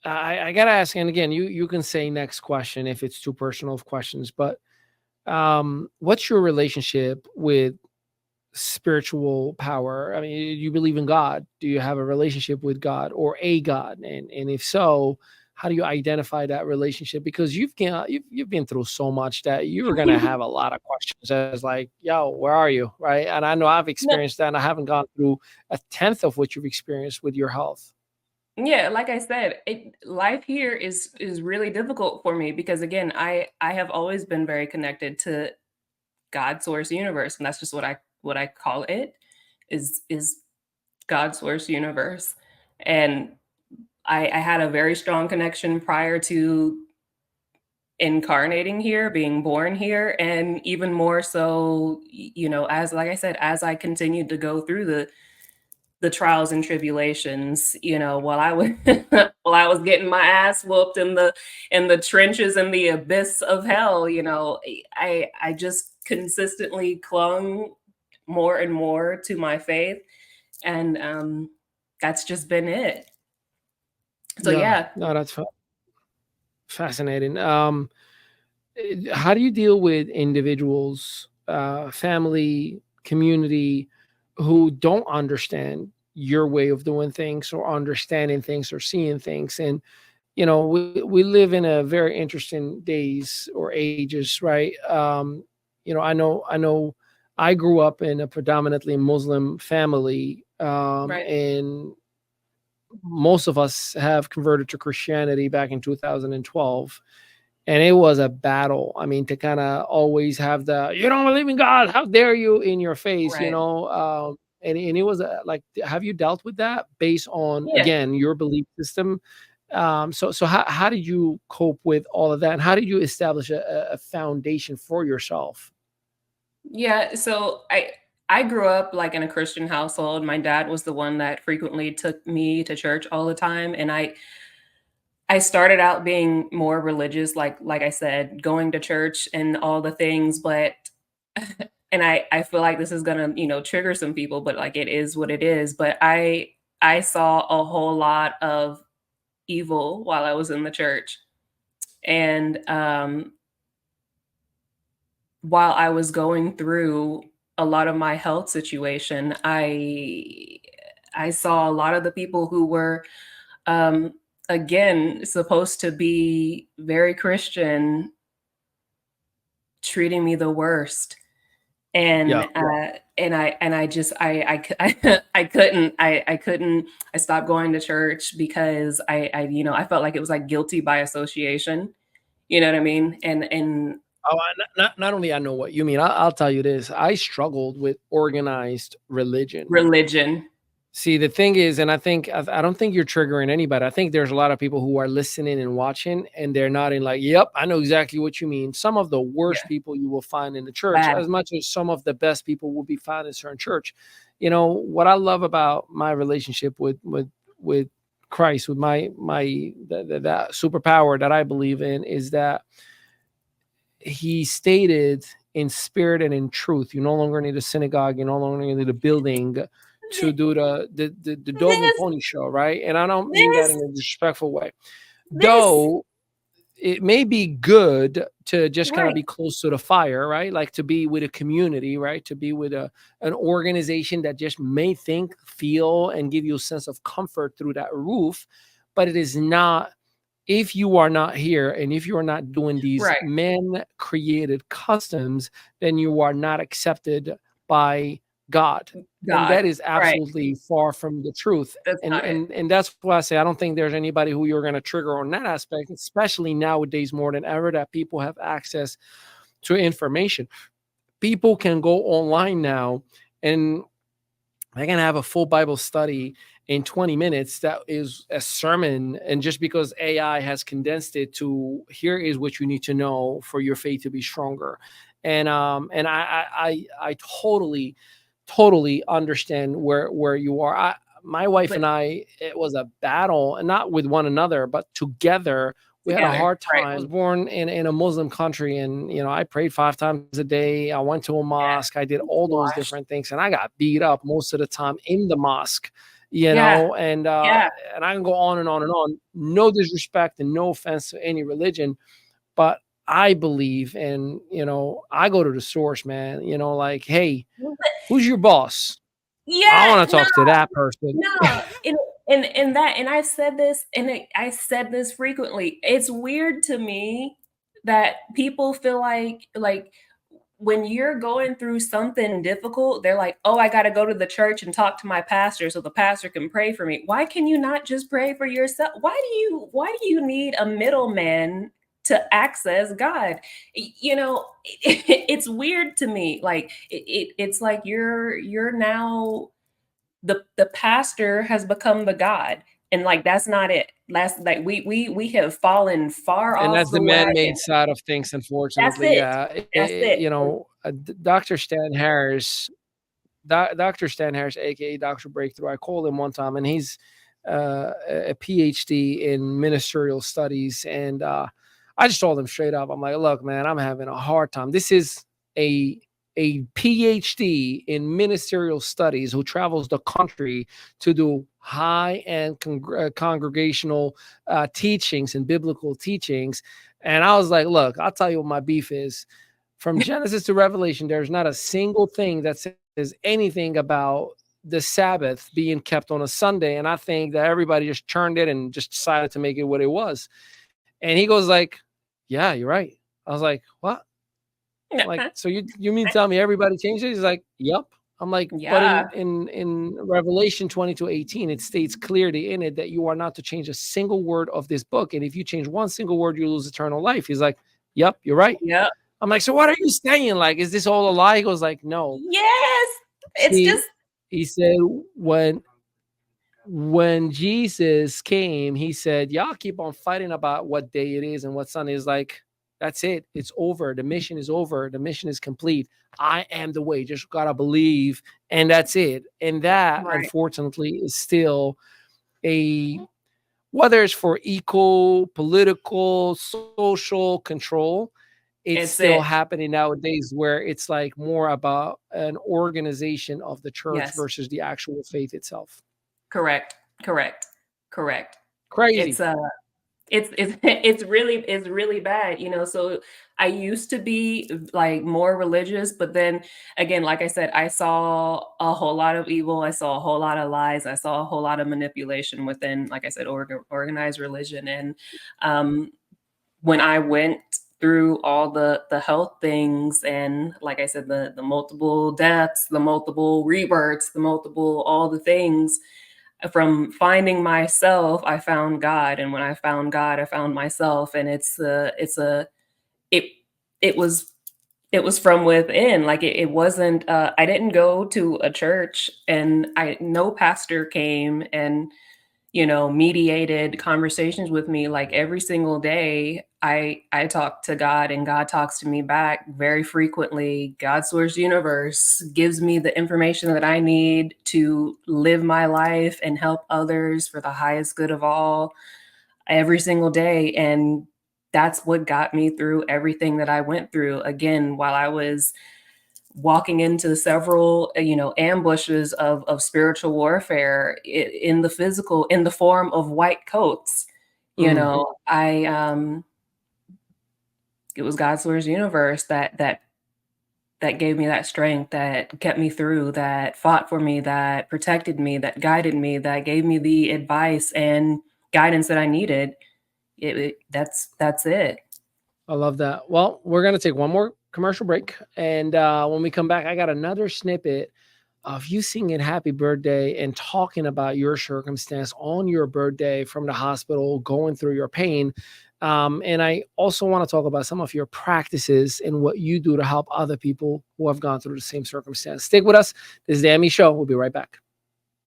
I gotta ask, and again, you can say next question if it's too personal of questions, but what's your relationship with spiritual power? I mean, you believe in God? Do you have a relationship with God or a God? And if so, how do you identify that relationship? Because you've been through so much that you're gonna have a lot of questions as like, yo, where are you? Right. And I know I've No, experienced that, and I haven't gone through a tenth of what you've experienced with your health. yeah, like I said, life here is really difficult for me because, again, I have always been very connected to God, source, universe, and that's just what I call it. is God's source universe. And I had a very strong connection prior to incarnating here, being born here, and even more so, as like I said, as I continued to go through the trials and tribulations, while I was while I was getting my ass whooped in the trenches and the abyss of hell, I just consistently clung more and more to my faith, and that's just been it. So yeah. No, that's fascinating. How do you deal with individuals, family, community, who don't understand your way of doing things or understanding things or seeing things? And we live in a very interesting days or ages, right? I know I grew up in a predominantly Muslim family, Right. and most of us have converted to Christianity back in 2012. And it was a battle. I mean, to kind of always have the, you don't believe in God, how dare you, in your face, Right. and it was like, have you dealt with that based on, Yeah. again, your belief system? So how did you cope with all of that? And how did you establish a foundation for yourself? Yeah, so I grew up like in a Christian household. My dad was the one that frequently took me to church all the time, and I started out being more religious, like I said, going to church and all the things, but and I feel like this is gonna, trigger some people, but like it is what it is. But I saw a whole lot of evil while I was in the church. And while I was going through a lot of my health situation, I saw a lot of the people who were, um, again, supposed to be very Christian, treating me the worst. And Yeah. I just I couldn't I stopped going to church because I felt like it was like guilty by association. You know what I mean? And Oh, not only I know what you mean. I'll tell you this. I struggled with organized religion. religion. See, the thing is, and I don't think you're triggering anybody. I think there's a lot of people who are listening and watching, and they're nodding like, "Yep, I know exactly what you mean." Some of the worst Yeah. people you will find in the church, Bad. as much as some of the best people will be found in certain church. What I love about my relationship with Christ, with that superpower that I believe in, is that he stated in spirit and in truth, you no longer need a synagogue, you no longer need a building to do the dog and This pony show, right? And I don't mean that this in a disrespectful way. this Though it may be good to just kind of right. be close to the fire, right? Like to be with a community, right? To be with an organization that just may think, feel, and give you a sense of comfort through that roof. But it is not, if you are not here and if you are not doing these Right. man created customs, then you are not accepted by God. And God. that is Right. absolutely far from the truth. That's And not it. and and that's why I say I don't think there's anybody who you're going to trigger on that aspect, especially nowadays more than ever that people have access to information. People can go online now and I can have a full Bible study in 20 minutes that is a sermon. And just because AI has condensed it to, here is what you need to know for your faith to be stronger. And I totally understand where you are. My wife But and I, it was a battle, and not with one another, but together. We had a together. hard Right. time. I was born in a Muslim country, and I prayed 5 times a day. I went to a Yeah. mosque. I did all those Washed. different things, and I got beat up most of the time in the mosque. Yeah. And Yeah. and I can go on and on and on. No disrespect and no offense to any religion, but I believe, and I go to the source, man. Like, hey, who's your boss? I Yeah. want to No. talk to that person. No, and that, and I've said this, and I said this frequently. It's weird to me that people feel like when you're going through something difficult, they're like, "Oh, I got to go to the church and talk to my pastor so the pastor can pray for me." Why can you not just pray for yourself? Why do you need a middleman to access God? It's weird to me. Like it's like you're now the pastor has become the God. And like that's not it. That's like we have fallen far And off that's the the man-made wagon. side of things, That's unfortunately. it. Yeah, That's it. Dr. Stan Harris, Dr. Stan Harris, aka Dr. Breakthrough. I called him one time, and he's a PhD in ministerial studies. And I just told him straight up, I'm like, look, man, I'm having a hard time. This is a PhD in ministerial studies who travels the country to do high-end congregational teachings and biblical teachings. And I was like, look, I'll tell you what my beef is. From Genesis to Revelation, there's not a single thing that says anything about the Sabbath being kept on a Sunday. And I think that everybody just turned it and just decided to make it what it was. And he goes like, yeah, you're right. I was like, what? Like, so you mean tell me everybody changed it? He's like, yep. I'm like, but Yeah. in Revelation 22:18, it states clearly in it that you are not to change a single word of this book. And if you change one single word, you lose eternal life. He's like, yep, you're right. Yep. I'm like, so what are you saying? Like, is this all a lie? He goes like, no. Yes. It's See, just he said when Jesus came, he said, y'all keep on fighting about what day it is and what Sunday is. Like, that's it. It's over. The mission is over. The mission is complete. I am the way. Just gotta believe. And that's it. And that, right. unfortunately, is still whether it's for eco, political, social control, it's still it. happening nowadays where it's like more about an organization of the church Yes. versus the actual faith itself. Correct. Crazy. It's really bad, you know. So I used to be like more religious, but then again, like I said, I saw a whole lot of evil, I saw a whole lot of lies, I saw a whole lot of manipulation within, like I said, organized religion. And when I went through all the health things, and like I said, the multiple deaths, the multiple rebirths, the multiple all the things, from finding myself, I found God, and when I found God, I found myself. And it it was it was from within. Like it wasn't. I didn't go to a church, and no pastor came and mediated conversations with me. Like every single day, I talk to God, and God talks to me back very frequently. God source universe gives me the information that I need to live my life and help others for the highest good of all every single day. And that's what got me through everything that I went through. Again, while I was walking into several ambushes of spiritual warfare in the physical, in the form of white coats, I it was God's source universe that gave me that strength, that kept me through, that fought for me, that protected me, that guided me, that gave me the advice and guidance that I needed. That's it. I love that. Well, we're going to take one more commercial break. And when we come back, I got another snippet of you singing happy birthday and talking about your circumstance on your birthday from the hospital, going through your pain. And I also want to talk about some of your practices and what you do to help other people who have gone through the same circumstance. Stick with us. This is the Emmy Show. We'll be right back.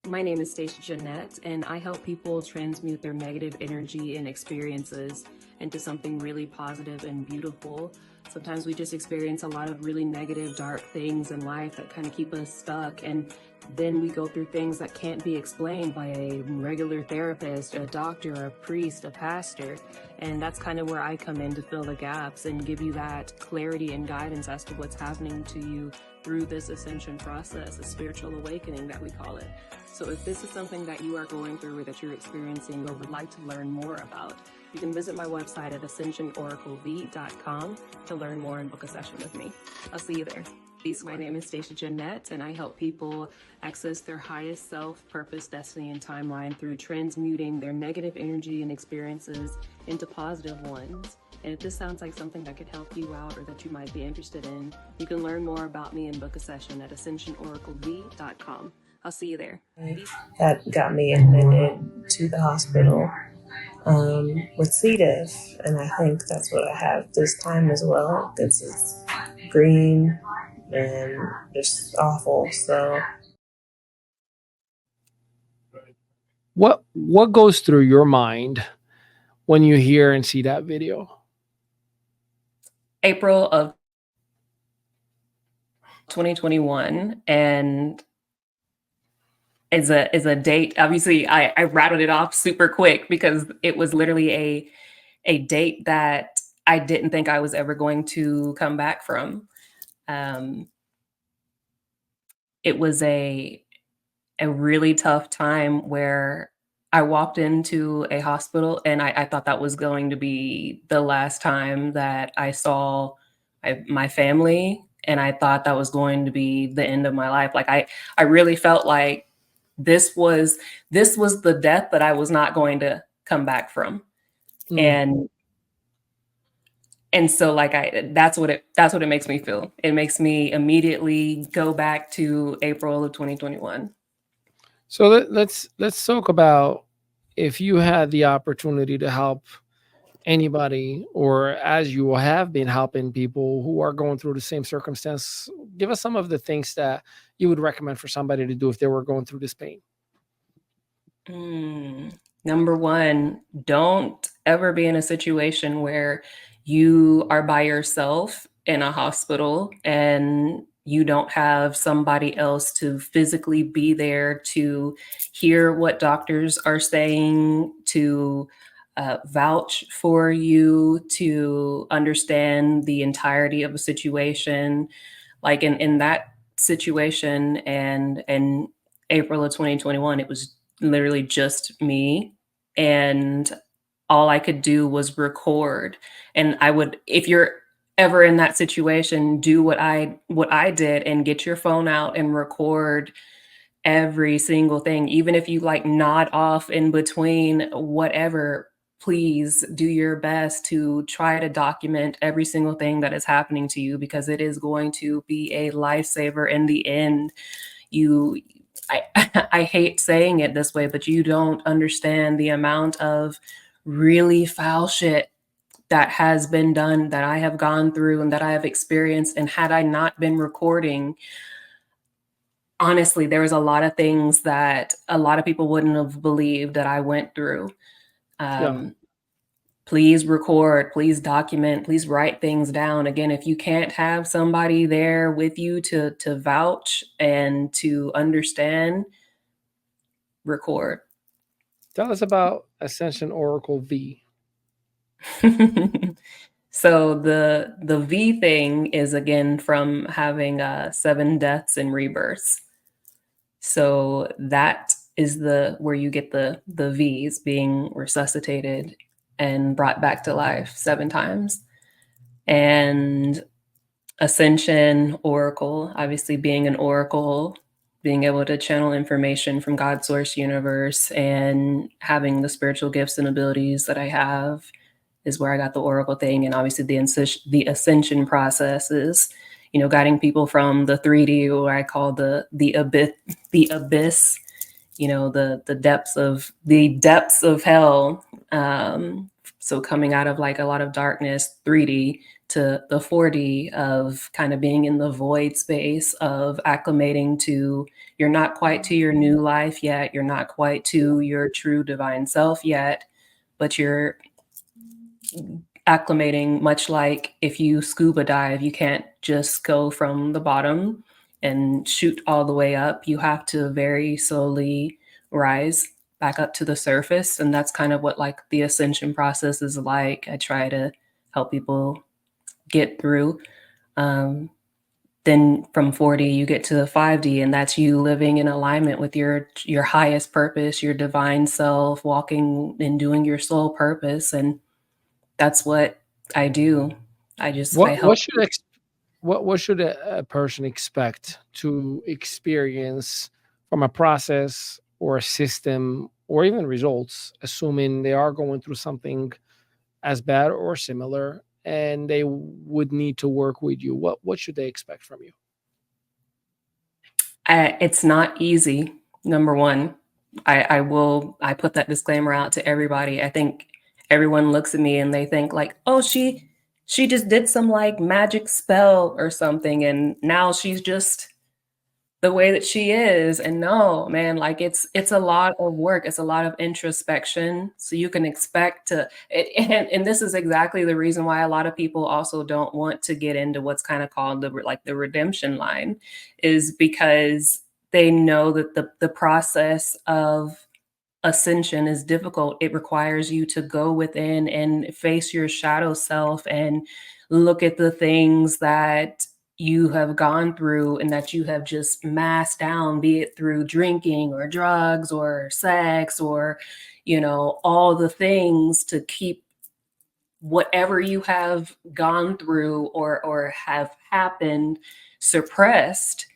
My name is Stashia, and I help people transmute their negative energy and experiences into something really positive and beautiful. Sometimes we just experience a lot of really negative, dark things in life that kind of keep us stuck. And then we go through things that can't be explained by a regular therapist, a doctor, a priest, a pastor. And that's kind of where I come in to fill the gaps and give you that clarity and guidance as to what's happening to you through this ascension process, a spiritual awakening that we call it. So if this is something that you are going through or that you're experiencing or would like to learn more about, you can visit my website at ascensionoraclev.com to learn more and book a session with me. I'll see you there. My name is Stashia, and I help people access their highest self, purpose, destiny, and timeline through transmuting their negative energy and experiences into positive ones. And if this sounds like something that could help you out or that you might be interested in, you can learn more about me and book a session at ascensionoraclev.com. I'll see you there. That got me admitted to the hospital with C. diff, and I think that's what I have this time as well. It's green and just awful. So What goes through your mind when you hear and see that video? April of 2021, and is a date. Obviously, I rattled it off super quick because it was literally a date that I didn't think I was ever going to come back from. It was a really tough time where I walked into a hospital and I thought that was going to be the last time that I saw my family. And I thought that was going to be the end of my life. Like I really felt like this was the death that I was not going to come back from. Mm. And so like that's what it makes me feel. It makes me immediately go back to April of 2021. So let's talk about, if you had the opportunity to help anybody, or as you have been helping people who are going through the same circumstance, give us some of the things that you would recommend for somebody to do if they were going through this pain. Number one, don't ever be in a situation where you are by yourself in a hospital and you don't have somebody else to physically be there to hear what doctors are saying, to vouch for you, to understand the entirety of a situation. Like in that situation, and in April of 2021, it was literally just me, and all I could do was record. And I would, if you're ever in that situation, do what I did and get your phone out and record every single thing. Even if you like nod off in between, whatever, please do your best to try to document every single thing that is happening to you, because it is going to be a lifesaver in the end. You I hate saying it this way, but you don't understand the amount of really foul shit that has been done, that I have gone through and that I have experienced. And had I not been recording, honestly, there was a lot of things that a lot of people wouldn't have believed that I went through. Yeah. Please record, please document, please write things down. Again, if you can't have somebody there with you to vouch and to understand, record. Tell us about Ascension Oracle V. So the V thing is again from having 7 deaths and rebirths. So that is where you get the V's, being resuscitated and brought back to life 7 times. And Ascension Oracle, obviously being an oracle, being able to channel information from God's source universe and having the spiritual gifts and abilities that I have, is where I got the oracle thing. And obviously the ascension process is, guiding people from the 3D, or I call the abyss, the depths of hell. So coming out of like a lot of darkness, 3D, to the 4D of kind of being in the void space of acclimating to, you're not quite to your new life yet, you're not quite to your true divine self yet, but you're acclimating, much like if you scuba dive, you can't just go from the bottom and shoot all the way up. You have to very slowly rise back up to the surface. And that's kind of what like the ascension process is like. I try to help people get through. Then from 4D, you get to the 5D, and that's you living in alignment with your highest purpose, your divine self, walking and doing your soul purpose. And that's what I do. I help. What should a person expect to experience from a process or a system or even results, assuming they are going through something as bad or similar and they would need to work with you? What should they expect from you? It's not easy. Number one, I put that disclaimer out to everybody. I think everyone looks at me and they think like, oh, she just did some like magic spell or something, and now she's just the way that she is. And no, man, like it's a lot of work. It's a lot of introspection. So you can expect to and this is exactly the reason why a lot of people also don't want to get into what's kind of called the redemption line, is because they know that the process of ascension is difficult. It requires you to go within and face your shadow self and look at the things that you have gone through and that you have just masked down, be it through drinking or drugs or sex or, all the things to keep whatever you have gone through or have happened suppressed.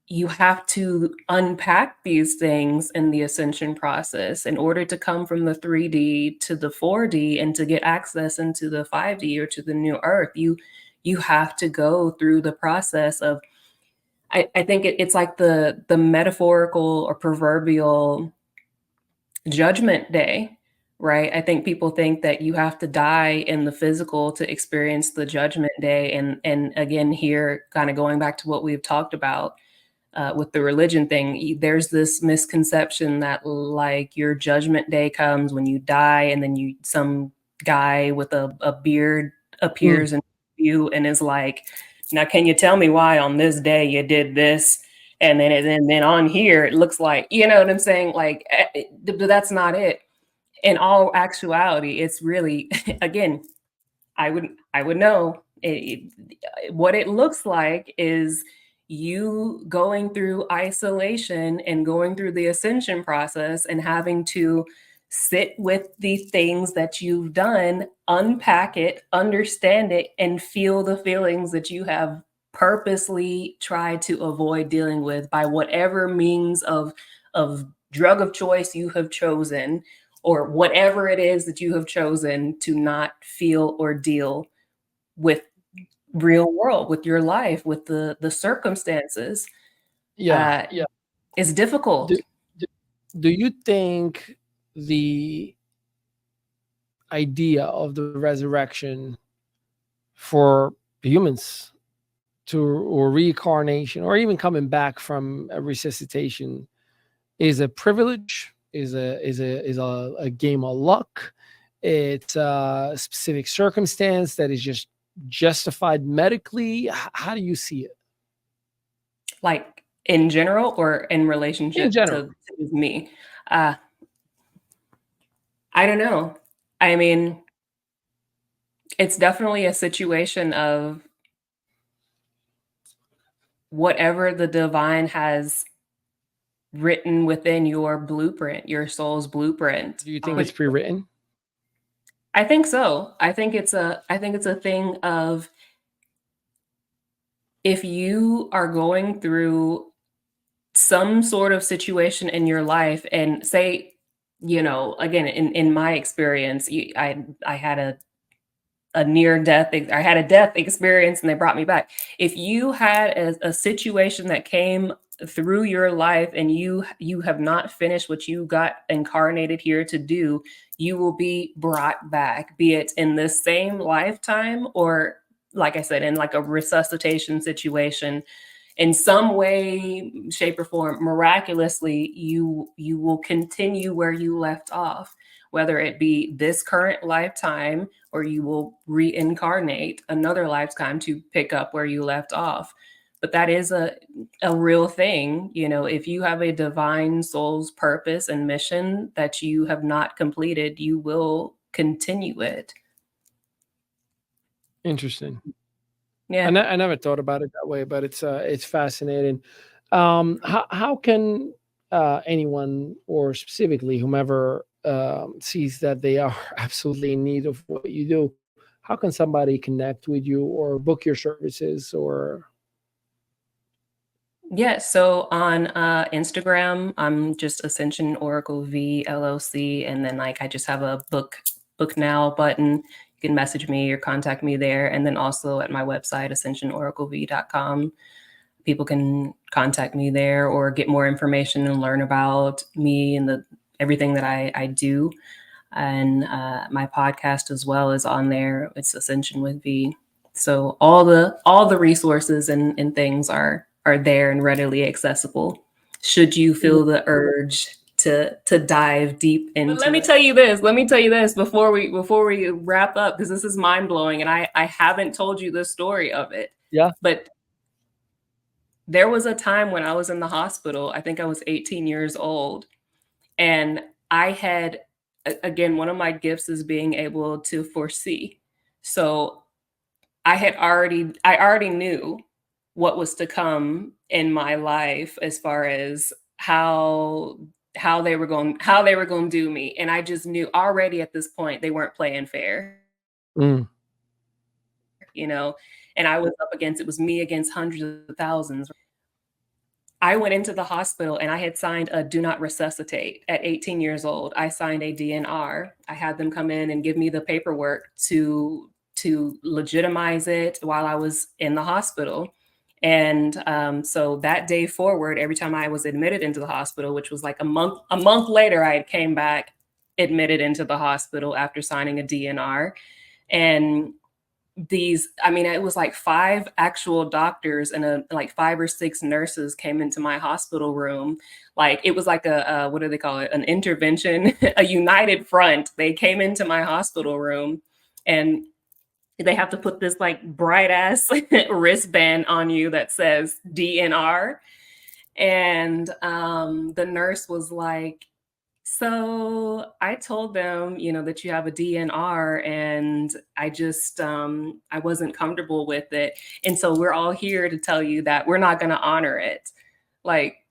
You have to unpack these things in the ascension process in order to come from the 3D to the 4D and to get access into the 5D or to the new earth. You have to go through the process of, I think it's like the metaphorical or proverbial judgment day, right? I think people think that you have to die in the physical to experience the judgment day. And again, here, kind of going back to what we've talked about with the religion thing, there's this misconception that like your judgment day comes when you die, and then some guy with a beard appears in you and is like, now can you tell me why on this day you did this? And then on here it looks like, you know what I'm saying? Like, but that's not it. In all actuality, it's really again, I would know what it looks like is you going through isolation and going through the ascension process and having to sit with the things that you've done, unpack it, understand it, and feel the feelings that you have purposely tried to avoid dealing with by whatever means of drug of choice you have chosen, or whatever it is that you have chosen to not feel or deal with real world, with your life, with the circumstances. Yeah. It's difficult. Do you think the idea of the resurrection for humans or reincarnation or even coming back from a resuscitation is a privilege, is a game of luck? It's a specific circumstance that is just justified medically? How do you see it? Like in general or in relationship to me? I don't know. I mean, it's definitely a situation of whatever the divine has written within your blueprint, your soul's blueprint. Do you think it's pre-written? I think so. I think it's a thing of, if you are going through some sort of situation in your life, and say, again, in my experience, I had a near death, I had a death experience and they brought me back. If you had a situation that came through your life and you have not finished what you got incarnated here to do, you will be brought back, be it in this same lifetime or, like I said, in like a resuscitation situation. In some way, shape, or form, miraculously, you will continue where you left off, whether it be this current lifetime or you will reincarnate another lifetime to pick up where you left off. But that is a real thing. If you have a divine soul's purpose and mission that you have not completed, you will continue it. Interesting. Yeah. I never thought about it that way, but it's fascinating. How can anyone, or specifically whomever sees that they are absolutely in need of what you do, how can somebody connect with you or book your services? Or Yeah, so on Instagram, I'm just Ascension Oracle V LLC, and then like I just have a book now button. You can message me or contact me there, and then also at my website ascensionoraclev.com. People can contact me there or get more information and learn about me and everything that I do. And my podcast as well is on there. It's Ascension with V. So all the resources and things are there and readily accessible. Should you feel the urge to dive deep into it. Let me tell you this before we wrap up, because this is mind blowing, and I haven't told you the story of it. Yeah. But there was a time when I was in the hospital. I think I was 18 years old, and I had, again, one of my gifts is being able to foresee. So I already knew what was to come in my life as far as how they were going to do me, and I just knew already at this point they weren't playing fair, Mm. and I was up against, it was me against hundreds of thousands. I went into the hospital and I had signed a do not resuscitate at 18 years old. I signed a DNR. I had them come in and give me the paperwork to legitimize it while I was in the hospital. And so that day forward, every time I was admitted into the hospital, which was like a month later, I came back admitted into the hospital after signing a DNR. And it was like 5 actual doctors and like 5 or 6 nurses came into my hospital room. Like it was like a what do they call it? An intervention, a united front. They came into my hospital room, and they have to put this like bright ass wristband on you that says DNR. And the nurse was like, so I told them, that you have a DNR, and I just, I wasn't comfortable with it. And so we're all here to tell you that we're not going to honor it. Like,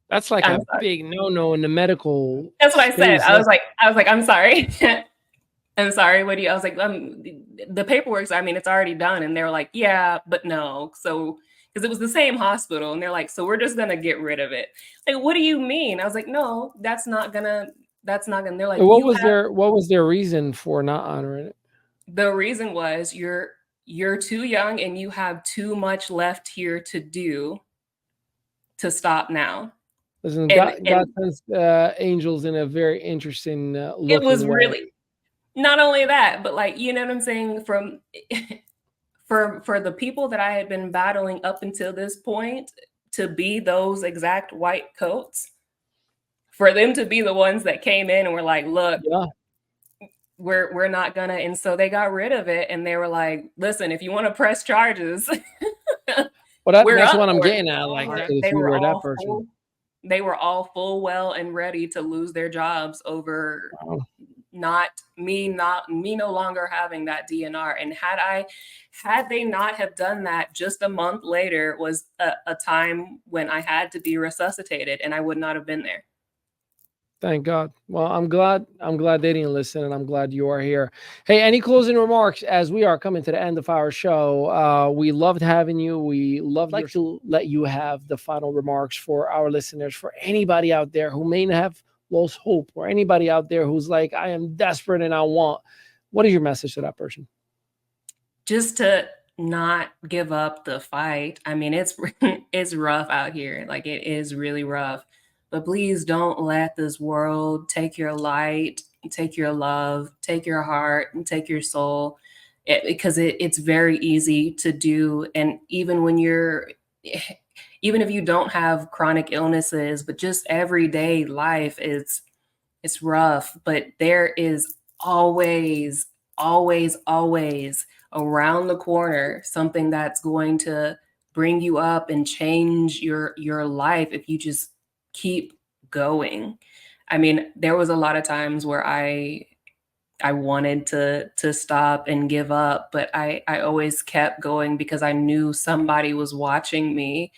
that's like a big no-no in the medical. That's what I said. I was like, I'm sorry. I'm sorry. What do you, I was like, the paperwork's, it's already done. And they were like, yeah, but no. So, because it was the same hospital, and they're like, so we're just gonna get rid of it. Like, what do you mean? I was like, no, that's not gonna. They're like, what was their reason for not honoring it? The reason was you're too young and you have too much left here to do to stop now. Listen, God sends angels in a very interesting looking it was way. Really, not only that, but like, you know what I'm saying, from for the people that I had been battling up until this point to be those exact white coats, for them to be the ones that came in and were like, look, we're not gonna. And so they got rid of it, and they were like, listen, if you want to press charges, well, that's what I'm getting at. Like, they were all full well and ready to lose their jobs over not me no longer having that DNR. And had they not have done that, just a month later was a time when I had to be resuscitated, and I would not have been there. Thank God. Well, I'm glad they didn't listen, and I'm glad you are here. Hey, any closing remarks as we are coming to the end of our show? We loved having you. We like to let you have the final remarks for our listeners, for anybody out there who may have lost hope, or anybody out there who's like, I am desperate and I want. What is your message to that person? Just to not give up the fight. It's rough out here. Like, it is really rough. But please don't let this world take your light, take your love, take your heart, and take your soul, because it's very easy to do. And even if you don't have chronic illnesses, but just everyday life, it's rough. But there is always, always, always around the corner something that's going to bring you up and change your life if you just keep going. There was a lot of times where I wanted to stop and give up, but I always kept going because I knew somebody was watching me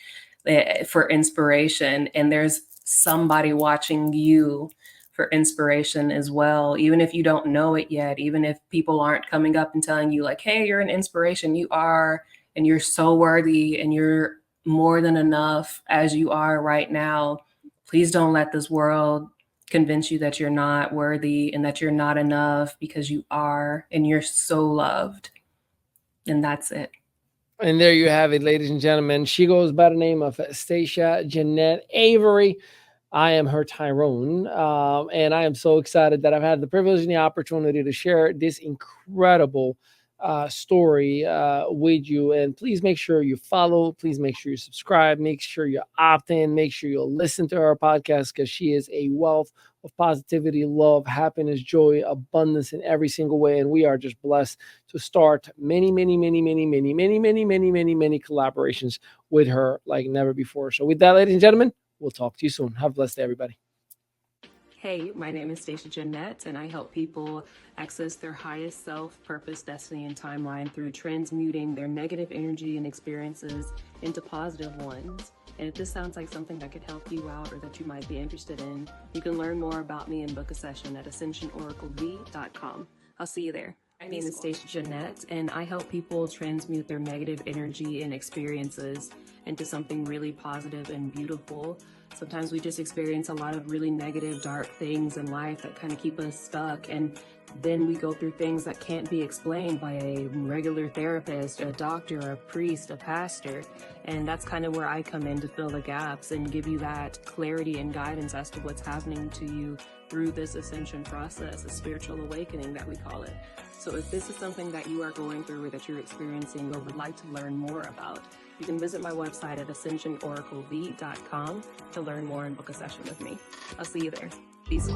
for inspiration, and there's somebody watching you for inspiration as well, even if you don't know it yet, even if people aren't coming up and telling you like, hey, you're an inspiration. You are, and you're so worthy, and you're more than enough as you are right now. Please don't let this world convince you that you're not worthy and that you're not enough, because you are, and you're so loved. And that's it. And there you have it, ladies and gentlemen. She goes by the name of Stashia Jeanette Avery. I am her Tyrone, and I am so excited that I've had the privilege and the opportunity to share this incredible story with you. And please make sure you follow. Please make sure you subscribe. Make sure you opt in. Make sure you listen to her podcast, because she is a wealth of positivity, love, happiness, joy, abundance in every single way. And we are just blessed to start many collaborations with her like never before. So with that, ladies and gentlemen, we'll talk to you soon. Have a blessed day, everybody. Hey, my name is Stashia Jeanette, and I help people access their highest self, purpose, destiny, and timeline through transmuting their negative energy and experiences into positive ones. And if this sounds like something that could help you out or that you might be interested in, you can learn more about me and book a session at ascensionoraclev.com. I'll see you there. My name is Stashia Jeanette, and I help people transmute their negative energy and experiences into something really positive and beautiful. Sometimes we just experience a lot of really negative, dark things in life that kind of keep us stuck, and then we go through things that can't be explained by a regular therapist, a doctor, a priest, a pastor. And that's kind of where I come in to fill the gaps and give you that clarity and guidance as to what's happening to you through this ascension process, a spiritual awakening that we call it. So if this is something that you are going through or that you're experiencing or would like to learn more about, you can visit my website at ascensionoraclev.com to learn more and book a session with me. I'll see you there. Peace.